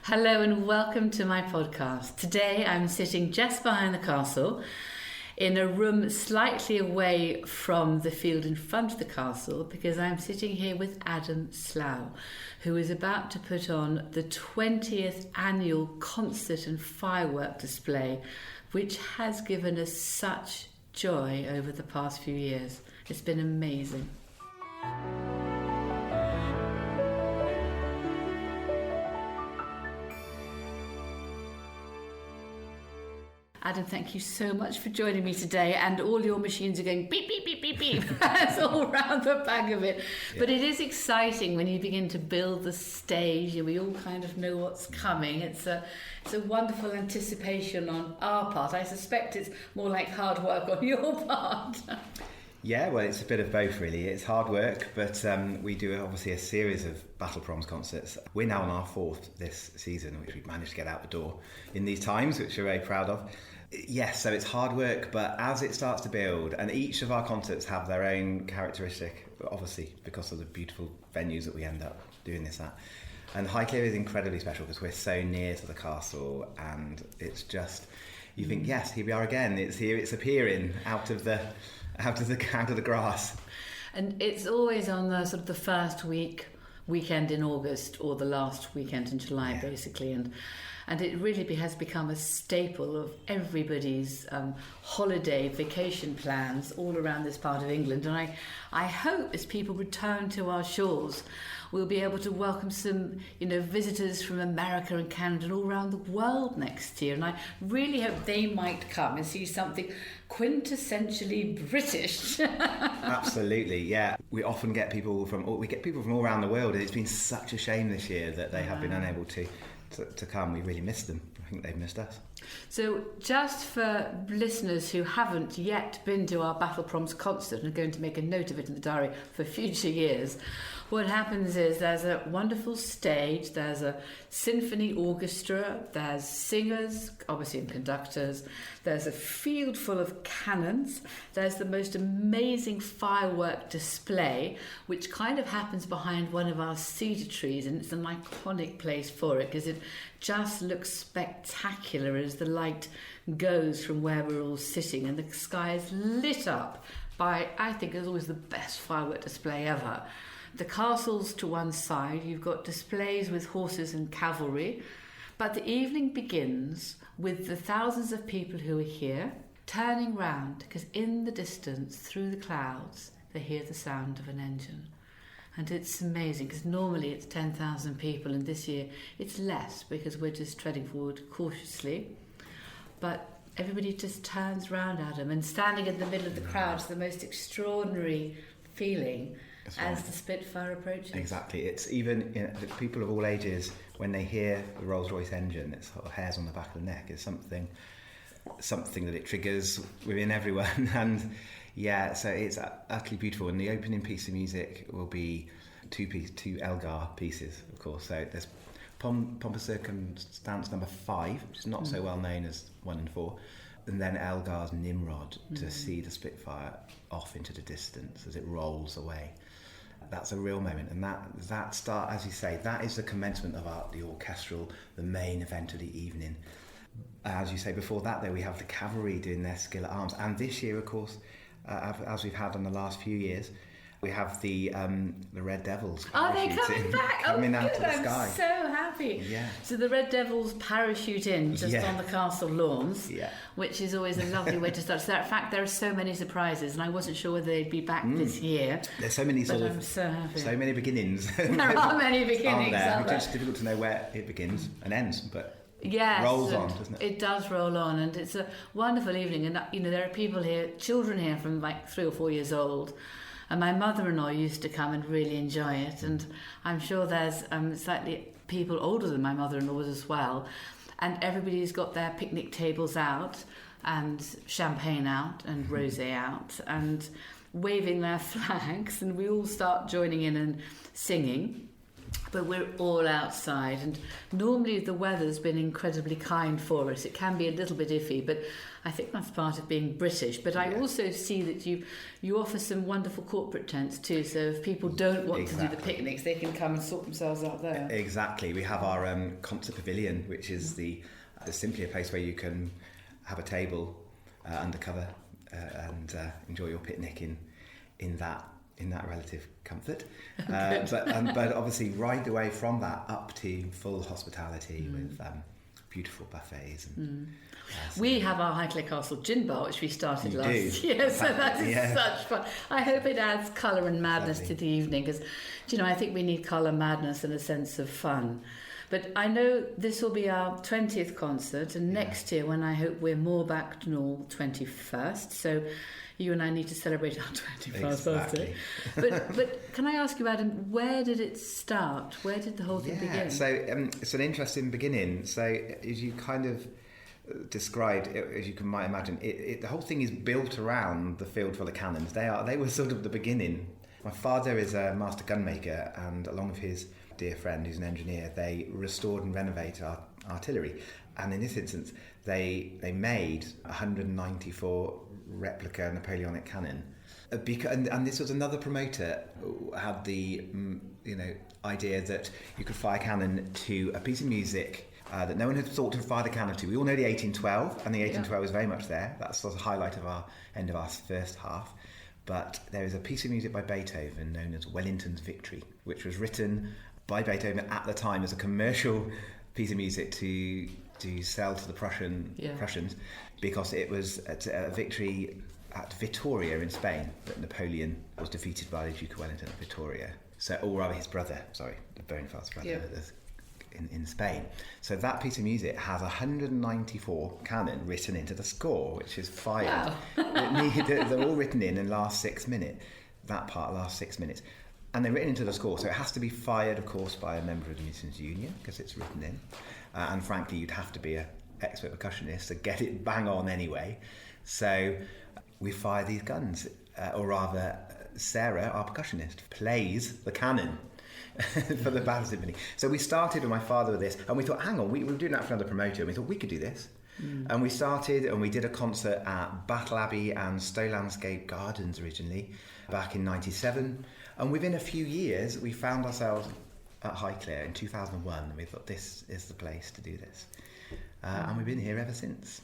Hello and welcome to my podcast. Today I'm sitting just behind the castle in a room slightly away from the field in front of the castle because I'm sitting here with Adam Slough, who is about to put on the 20th annual concert and firework display, which has given us such joy over the past few years. It's been amazing. Adam, thank you so much for joining me today, and all your machines are going beep, beep, beep, beep, beep. That's all around the back of it. Yeah. But it is exciting when you begin to build the stage and we all kind of know what's coming. It's a wonderful anticipation on our part. I suspect it's more like hard work on your part. Yeah, well, it's a bit of both, really. It's hard work, but we do obviously a series of Battle Proms concerts. We're now on our fourth this season, which we've managed to get out the door in these times, which we're very proud of. Yes, so it's hard work, but as it starts to build, and each of our concerts have their own characteristic, obviously, because of the beautiful venues that we end up doing this at. And Highclere is incredibly special because we're so near to the castle, and it's just, you think, yes, here we are again. It's here, it's appearing out of the grass. And it's always on the sort of the first weekend in August or the last weekend in July, basically, and it really has become a staple of everybody's holiday vacation plans all around this part of England. And I hope as people return to our shores, we'll be able to welcome some, visitors from America and Canada and all around the world next year. And I really hope they might come and see something quintessentially British. Absolutely, yeah. We often get people from all around the world, and it's been such a shame this year that they have been unable to come. We really missed them. I think they've missed us. So just for listeners who haven't yet been to our Battle Proms concert and are going to make a note of it in the diary for future years, what happens is there's a wonderful stage, there's a symphony orchestra, there's singers, obviously, and conductors, there's a field full of cannons, there's the most amazing firework display, which kind of happens behind one of our cedar trees, and it's an iconic place for it because it just looks spectacular as the light goes from where we're all sitting, and the sky is lit up by, I think, it's always the best firework display ever. The castle's to one side, you've got displays with horses and cavalry, but the evening begins with the thousands of people who are here turning round because in the distance, through the clouds, they hear the sound of an engine. And it's amazing because normally it's 10,000 people, and this year it's less because we're just treading forward cautiously. But everybody just turns round at them, and standing in the middle of the crowd is the most extraordinary feeling as the Spitfire approaches. Exactly. It's even the people of all ages, when they hear the Rolls-Royce engine, it's sort of hairs on the back of the neck. It's something that it triggers within everyone. And yeah, so it's utterly beautiful. And the opening piece of music will be two Elgar pieces, of course. So there's Pomp of Circumstance number 5, which is not so well known as 1 and 4, and then Elgar's Nimrod to see the Spitfire off into the distance as it rolls away. That's a real moment, and that start, as you say, that is the commencement of the orchestral, the main event of the evening. As you say, before that, though, we have the cavalry doing their skill at arms, and this year, of course, as we've had on the last few years, we have the Red Devils. Are they coming back? Coming out of the sky. I'm so happy. Yeah. So the Red Devils parachute in just on the castle lawns, which is always a lovely way to start. So in fact, there are so many surprises, and I wasn't sure whether they'd be back this year. There's so many so happy. So many beginnings. There are many beginnings. It's just difficult to know where it begins and ends, but. Yes, rolls on, doesn't it? It does roll on, and it's a wonderful evening. And there are people here, children here from like 3 or 4 years old, and my mother-in-law used to come and really enjoy it. And I'm sure there's slightly people older than my mother-in-law as well, and everybody's got their picnic tables out and champagne out and rosé out and waving their flags, and we all start joining in and singing. But we're all outside, and normally the weather's been incredibly kind for us. It can be a little bit iffy, but I think that's part of being British. But I also see that you offer some wonderful corporate tents too, so if people don't want to do the picnics, they can come and sort themselves out there. Exactly. We have our concert pavilion, which is simply a place where you can have a table under cover and enjoy your picnic in that relative comfort. But obviously right the way from that up to full hospitality with beautiful buffets. And, we have our Highclere Castle gin bar, which we started last year, so that is such fun. I hope it adds colour and madness to the evening, because, I think we need colour, madness and a sense of fun. But I know this will be our 20th concert, and next year, when I hope we're more back to normal, 21st, so you and I need to celebrate our 21st birthday. But can I ask you, Adam, where did it start? Where did the whole thing begin? So it's an interesting beginning. So as you kind of described, as you might imagine, the whole thing is built around the field full of cannons. They were sort of the beginning. My father is a master gunmaker, and along with his dear friend who's an engineer, they restored and renovated our artillery. And in this instance, they made 194 replica Napoleonic cannon. And this was another promoter who had the idea that you could fire cannon to a piece of music that no one had thought to fire the cannon to. We all know the 1812, and the 1812 was very much there. That's the highlight of our end of our first half. But there is a piece of music by Beethoven known as Wellington's Victory, which was written by Beethoven at the time as a commercial piece of music to sell to the Prussians, because it was a victory at Vittoria in Spain that Napoleon was defeated by the Duke of Wellington at Vittoria. So, or rather his brother, the Bonaparte brother, in Spain. So that piece of music has 194 cannon written into the score, which is fired. Wow. They're all written in last 6 minutes. That part lasts 6 minutes. And they're written into the score, so it has to be fired, of course, by a member of the Musicians' Union, because it's written in. And frankly, you'd have to be an expert percussionist to get it bang on anyway. So we fire these guns, or rather, Sarah, our percussionist, plays the cannon for the Battle Symphony. So we started with my father with this, and we thought, hang on, we were doing that for another promoter, and we thought we could do this. And we started, and we did a concert at Battle Abbey and Stowe Landscape Gardens originally, back in 97. And within a few years, we found ourselves at Highclere in 2001, and we thought this is the place to do this. And we've been here ever since.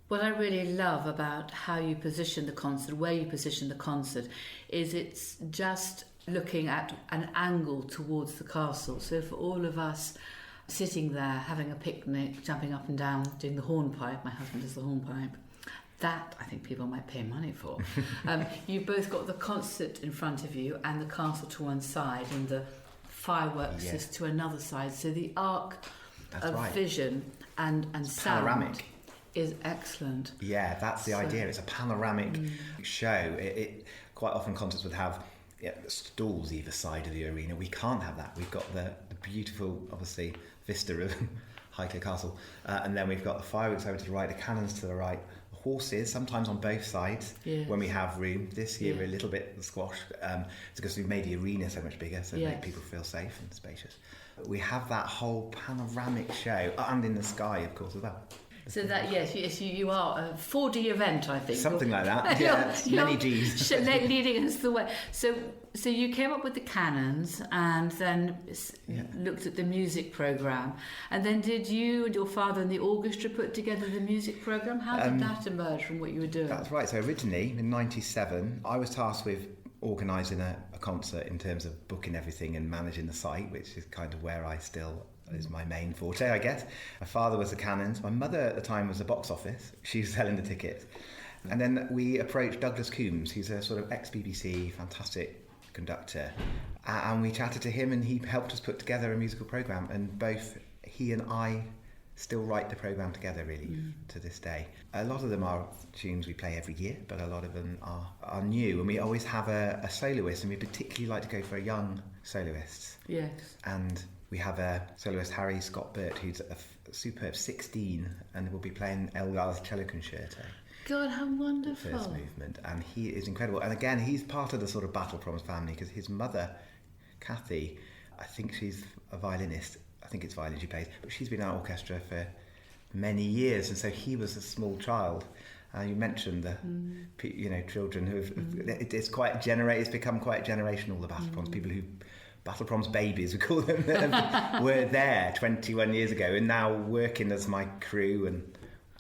What I really love about how you position the concert, where you position the concert, is it's just looking at an angle towards the castle. So for all of us sitting there, having a picnic, jumping up and down, doing the hornpipe, my husband does the hornpipe, that I think people might pay money for. You've both got the concert in front of you and the castle to one side and the fireworks is to another side. So the arc vision and sound panoramic is excellent. Yeah, that's the idea. It's a panoramic show. It quite often concerts would have stalls either side of the arena. We can't have that. We've got the beautiful, obviously, vista of Highclere Castle, and then we've got the fireworks over to the right, the cannons to the right, horses sometimes on both sides when we have room. This year we're a little bit squashed because we've made the arena so much bigger, so make people feel safe and spacious. We have that whole panoramic show, and in the sky, of course, as well. So that you are a 4D event, I think, something like that. Yeah, many Gs leading us the way. So you came up with the cannons, and then looked at the music program, and then did you and your father and the orchestra put together the music program? How did that emerge from what you were doing? That's right. So originally in '97, I was tasked with organising a concert in terms of booking everything and managing the site, which is kind of where I still is my main forte, I guess. My father was the cannons. My mother at the time was the box office. She was selling the tickets. And then we approached Douglas Coombs, who's a sort of ex-BBC, fantastic conductor. And we chatted to him, and he helped us put together a musical programme. And both he and I still write the programme together, really, to this day. A lot of them are tunes we play every year, but a lot of them are new. And we always have a soloist, and we particularly like to go for a young soloist. Yes. And we have a soloist, Harry Scott Burt, who's a superb 16, and will be playing Elgar's cello concerto. God, how wonderful. The first movement, and he is incredible. And again, he's part of the sort of Battle Proms family, because his mother, Kathy, I think she's a violinist. I think it's violin she plays, but she's been in our orchestra for many years, and so he was a small child. You mentioned the, children who have. It's become quite generational. The Battle Proms, people who Battle Proms babies, we call them, were there 21 years ago, and now working as my crew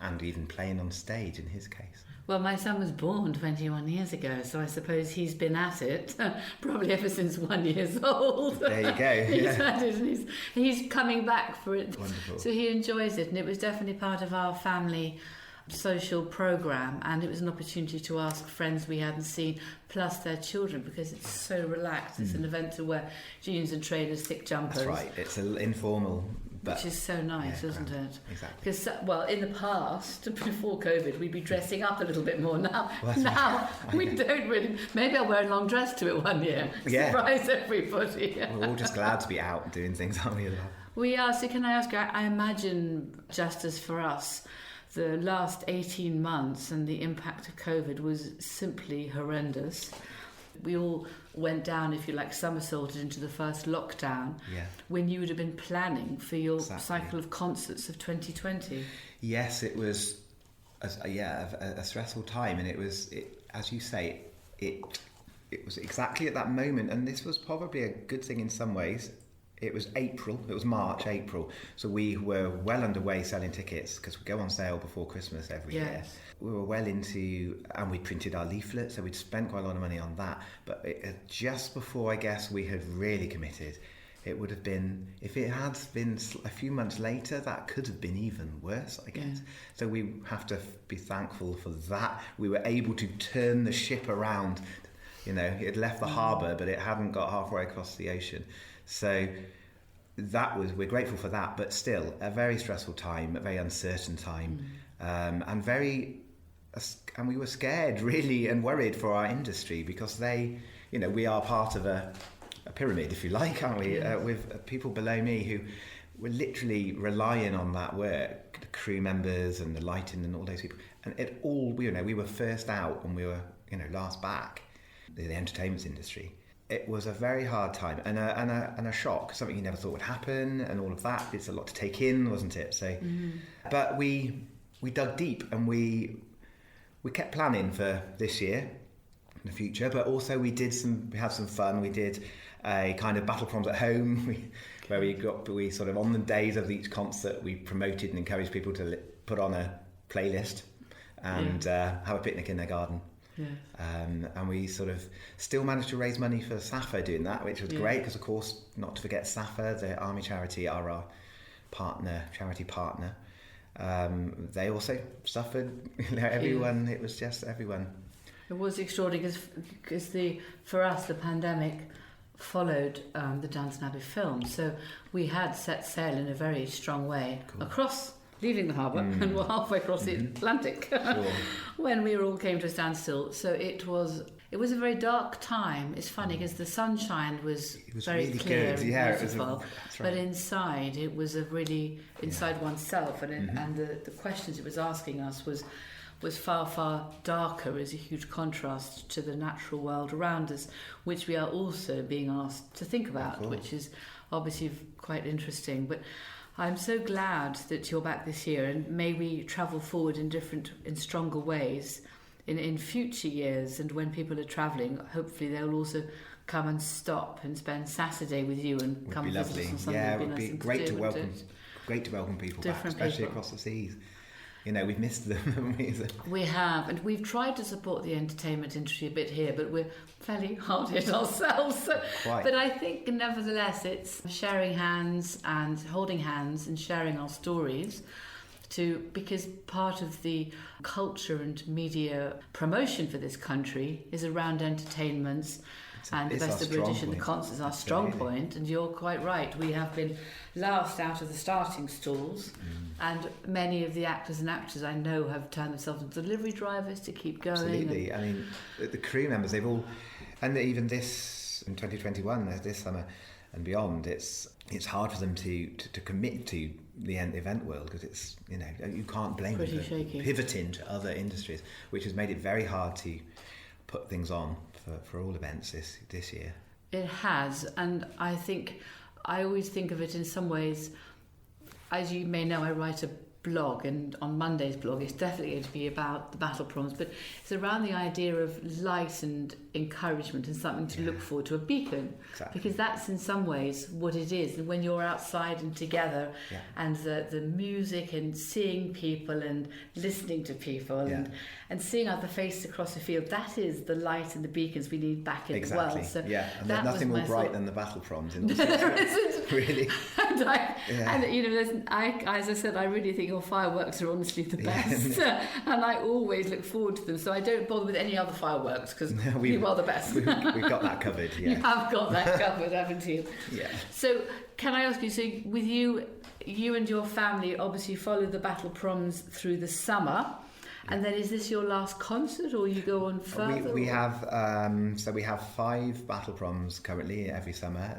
and even playing on stage in his case. Well, my son was born 21 years ago, so I suppose he's been at it probably ever since 1 year old. There you go. He's at it, and he's coming back for it. Wonderful. So he enjoys it, and it was definitely part of our family social programme, and it was an opportunity to ask friends we hadn't seen, plus their children, because it's so relaxed. It's an event to wear jeans and trainers, thick jumpers. That's right. It's informal. Which is so nice, isn't it? Exactly. Because, in the past, before COVID, we'd be dressing up a little bit more. Now we don't really. Maybe I'll wear a long dress to it one year. Yeah. Surprise everybody. We're all just glad to be out doing things, aren't we? We are. So can I ask you, I imagine, just as for us, the last 18 months and the impact of COVID was simply horrendous. We all went down, if you like, somersaulted into the first lockdown, when you would have been planning for your cycle of concerts of 2020. Yes, it was a stressful time, and it was, as you say, it was exactly at that moment, and this was probably a good thing in some ways. It was March, April, so we were well underway selling tickets, because we go on sale before Christmas every year. We were well into, and we printed our leaflets, so we'd spent quite a lot of money on that. But just before, I guess, we had really committed, it would have been, if it had been a few months later, that could have been even worse, I guess. Yeah. So we have to be thankful for that. We were able to turn the ship around. You know, it had left the harbour, but it hadn't got halfway across the ocean. So we're grateful for that, but still a very stressful time, a very uncertain time, and we were scared really and worried for our industry, because we are part of a pyramid, if you like, aren't we? With people below me who were literally relying on that work, the crew members and the lighting and all those people, and we were first out and we were last back, the entertainment industry. It was a very hard time and a shock, something you never thought would happen, and all of that. It's a lot to take in, wasn't it? So, but we dug deep, and we kept planning for this year, the future. But also we had some fun. We did a kind of Battle Proms at home, where we sort of, on the days of each concert, we promoted and encouraged people to put on a playlist and have a picnic in their garden. Yeah. And we sort of still managed to raise money for SAFA doing that, which was great, because of course, not to forget SAFA, the Army charity, are our charity partner. They also suffered, everyone, it was just everyone. It was extraordinary, because for us the pandemic followed the Downton Abbey film, so we had set sail in a very strong way across, leaving the harbour, and we're halfway across the Atlantic when we all came to a standstill. So it was a very dark time. It's funny because the sunshine was very really clear good. and beautiful, but inside it was inside oneself, and the questions it was asking us was far, far darker, as a huge contrast to the natural world around us, which we are also being asked to think about, which is obviously quite interesting. But I'm so glad that you're back this year, and may we travel forward in stronger ways in future years. And when people are travelling, hopefully they'll also come and stop and spend Saturday with you and come visit us on Sunday. Yeah, it would be great to welcome people back, especially across the seas. We've missed them, haven't we? We have, and we've tried to support the entertainment industry a bit here, but we're fairly hard hit ourselves. But I think, nevertheless, it's sharing hands and holding hands and sharing our stories, because part of the culture and media promotion for this country is around entertainments. And the Best of British and the concerts are strong point, and you're quite right. We have been last out of the starting stalls, and many of the actors and actresses I know have turned themselves into delivery drivers to keep going. Absolutely. I mean, the crew members, they've all, and even this in 2021, this summer and beyond, it's hard for them to commit to the event world, because it's you can't blame them for pivoting to other industries, which has made it very hard to put things on for all events this year. It has, and I think I always think of it in some ways, as you may know, I write a blog, and on Monday's blog it's definitely going to be about the Battle Proms, but it's around the idea of light and encouragement and something to look forward to, a beacon. Exactly. Because that's in some ways what it is. And when you're outside and together, and the music and seeing people and listening to people and seeing other faces across the field, that is the light and the beacons we need back in the world. So and there's nothing more bright than the Battle Proms in all there isn't. Really. And you know, as I said, I really think your fireworks are honestly the best, and I always look forward to them. So I don't bother with any other fireworks because you are the best. We've got that covered. Yeah. You have got that covered, haven't you? Yeah. So can I ask you? So with you and your family obviously follow the Battle Proms through the summer. And then is this your last concert, or you go on further? We have 5 Battle Proms currently every summer.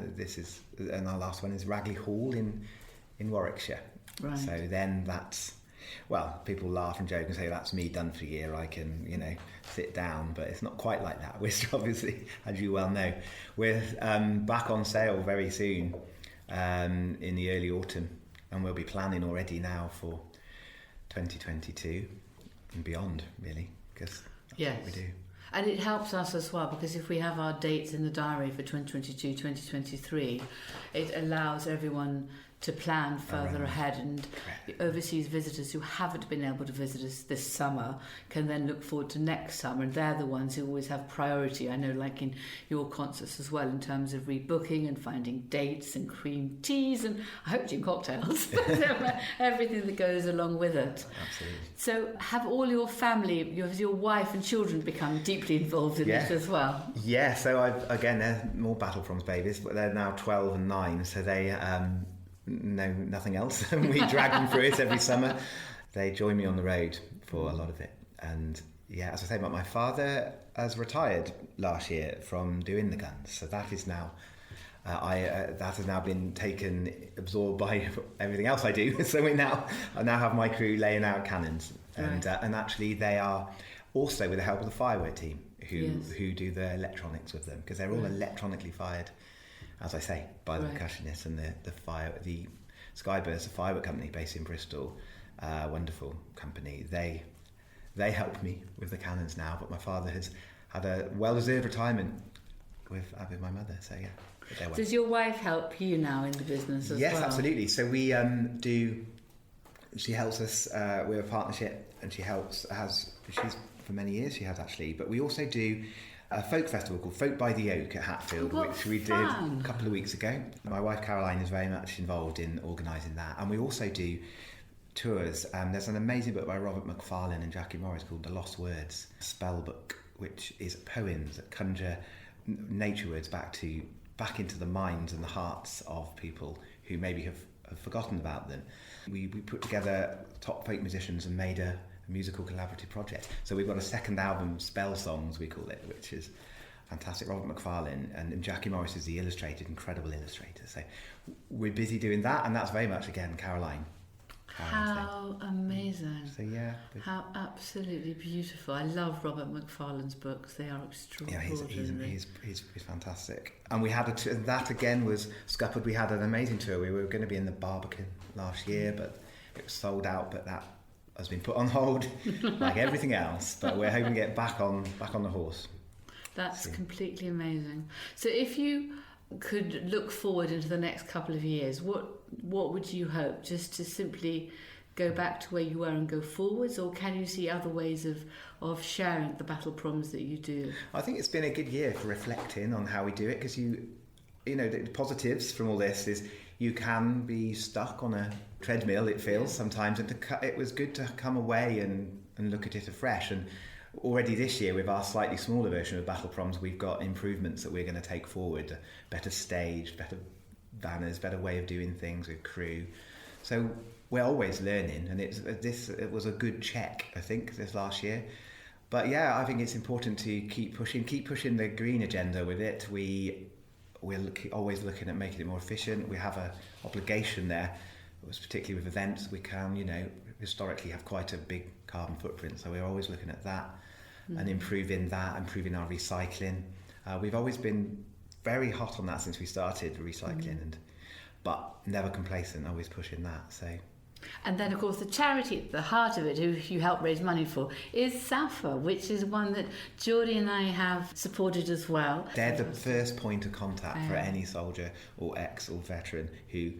And our last one is Ragley Hall in Warwickshire. Right. So then that's, well, people laugh and joke and say that's me done for a year. I can, sit down, but it's not quite like that. We're obviously, as you well know, we're back on sale very soon in the early autumn, and we'll be planning already now for 2022. And beyond, really, because that's what we do. And it helps us as well, because if we have our dates in the diary for 2022, 2023, it allows everyone to plan further ahead, and overseas visitors who haven't been able to visit us this summer can then look forward to next summer, and they're the ones who always have priority. I know, like in your concerts as well, in terms of rebooking and finding dates and cream teas and I hope gin cocktails, everything that goes along with it. Absolutely. So have all your family, your wife and children become deeply involved in it as well? Yeah, so they're more Battle Proms babies, but they're now 12 and 9, so they know nothing else. We drag them through it every summer. They join me on the road for a lot of it. And as I say, but my father has retired last year from doing the guns, so that is now that has now been absorbed by everything else I do. So I now have my crew laying out cannons, and actually they are also with the help of the firework team who do the electronics with them, because they're all electronically fired, as I say, by the percussionists, and the Skyburst, a firework company based in Bristol, wonderful company. They help me with the cannons now, but my father has had a well-deserved retirement with my mother. So Does your wife help you now in the business as well? Yes, absolutely. So we do. She helps us. We're a partnership, and she's for many years. She has actually, but we also do a folk festival called Folk by the Oak at Hatfield, which we did a couple of weeks ago. My wife Caroline is very much involved in organising that, and we also do tours. There's an amazing book by Robert Macfarlane and Jackie Morris called The Lost Words spell book, which is poems that conjure nature words back into the minds and the hearts of people who maybe have forgotten about them. We put together top folk musicians and made a musical collaborative project. So we've got a second album, Spell Songs we call it, which is fantastic. Robert Macfarlane and Jackie Morris is the incredible illustrator. So we're busy doing that, and that's very much, again, Caroline. How amazing. So how absolutely beautiful. I love Robert Macfarlane's books. They are extraordinary. He's fantastic. And we had that again was scuppered. We had an amazing tour. We were going to be in the Barbican last year, but it was sold out, but that has been put on hold like everything else, but we're hoping to get back on the horse. That's completely amazing. So if you could look forward into the next couple of years, what would you hope? Just to simply go back to where you were and go forwards, or can you see other ways of sharing the Battle Proms that you do? I think it's been a good year for reflecting on how we do it, because the positives from all this is you can be stuck on a treadmill, it feels sometimes, and it was good to come away and look at it afresh. And already this year, with our slightly smaller version of Battle Proms, we've got improvements that we're going to take forward: better stage, better banners, better way of doing things with crew. So we're always learning, and it was a good check, I think, this last year. But I think it's important to keep pushing the green agenda with it. We're always looking at making it more efficient. We have an obligation there, particularly with events. We can, historically have quite a big carbon footprint, so we're always looking at that and improving our recycling. We've always been very hot on that since we started recycling, and but never complacent, always pushing that. So. And then, of course, the charity at the heart of it, who you help raise money for, is SAFA, which is one that Geordie and I have supported as well. They're the first point of contact for any soldier or ex or veteran who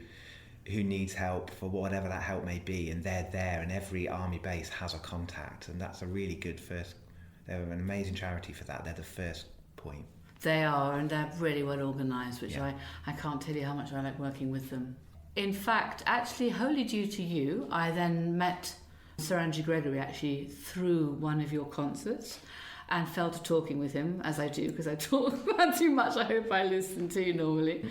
needs help for whatever that help may be, and they're there, and every army base has a contact, and that's a really good first. They're an amazing charity for that. They're the first point. They are, and they're really well organised, which I can't tell you how much I like working with them. In fact, actually, wholly due to you, I then met Sir Andrew Gregory actually through one of your concerts and fell to talking with him, as I do, because I talk about too much. I hope I listen to you normally.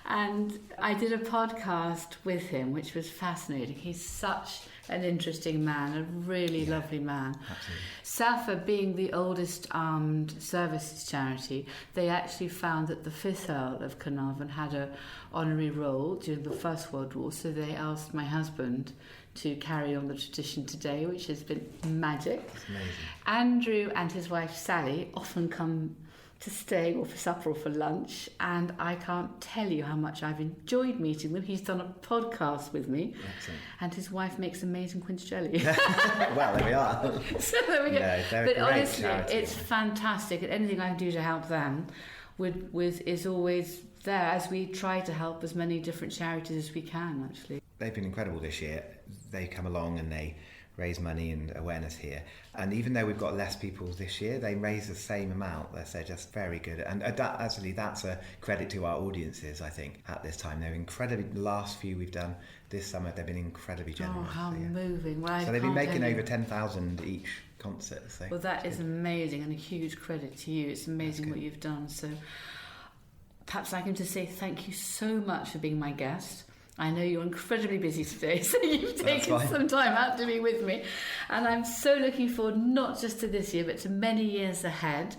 And I did a podcast with him, which was fascinating. He's such an interesting man, a really lovely man. Absolutely. SAFA, being the oldest armed services charity, they actually found that the 5th Earl of Carnarvon had an honorary role during the First World War, so they asked my husband to carry on the tradition today, which has been magic. It's amazing. Andrew and his wife Sally often come to stay or for supper or for lunch, and I can't tell you how much I've enjoyed meeting them. He's done a podcast with me. Excellent. And his wife makes amazing quince jelly. Well, there we are. So there we go. No, they're but a great honestly, charity. it's fantastic, and anything I can do to help them is always there, as we try to help as many different charities as we can, actually. They've been incredible this year. They come along and they raise money and awareness here. And even though we've got less people this year, they raise the same amount. They're just very good. And that's a credit to our audiences, I think, at this time. They're incredibly, the last few we've done this summer, they've been incredibly generous. Oh, how moving. Well, so they've been making over 10,000 each concert. So well, that is amazing, and a huge credit to you. It's amazing what you've done. So perhaps I can just say thank you so much for being my guest. I know you're incredibly busy today, so you've taken some time out to be with me. And I'm so looking forward not just to this year, but to many years ahead.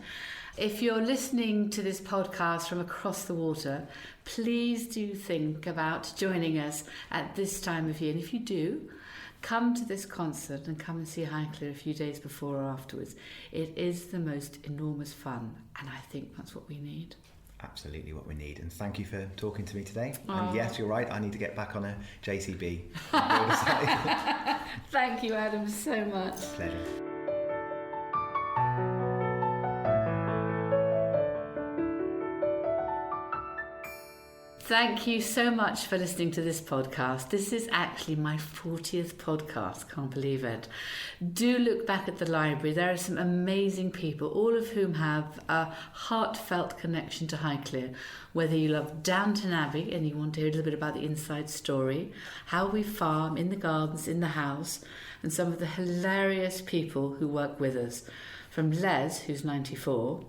If you're listening to this podcast from across the water, please do think about joining us at this time of year. And if you do, come to this concert and come and see Highclere a few days before or afterwards. It is the most enormous fun, and I think that's what we need. Absolutely what we need. And thank you for talking to me today. And yes, you're right, I need to get back on a JCB. Thank you, Adam, so much. Pleasure. Thank you so much for listening to this podcast. This is actually my 40th podcast, can't believe it. Do look back at the library. There are some amazing people, all of whom have a heartfelt connection to Highclere. Whether you love Downton Abbey and you want to hear a little bit about the inside story, how we farm, in the gardens, in the house, and some of the hilarious people who work with us, from Les, who's 94,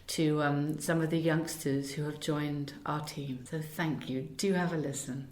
to some of the youngsters who have joined our team. So thank you. Do have a listen.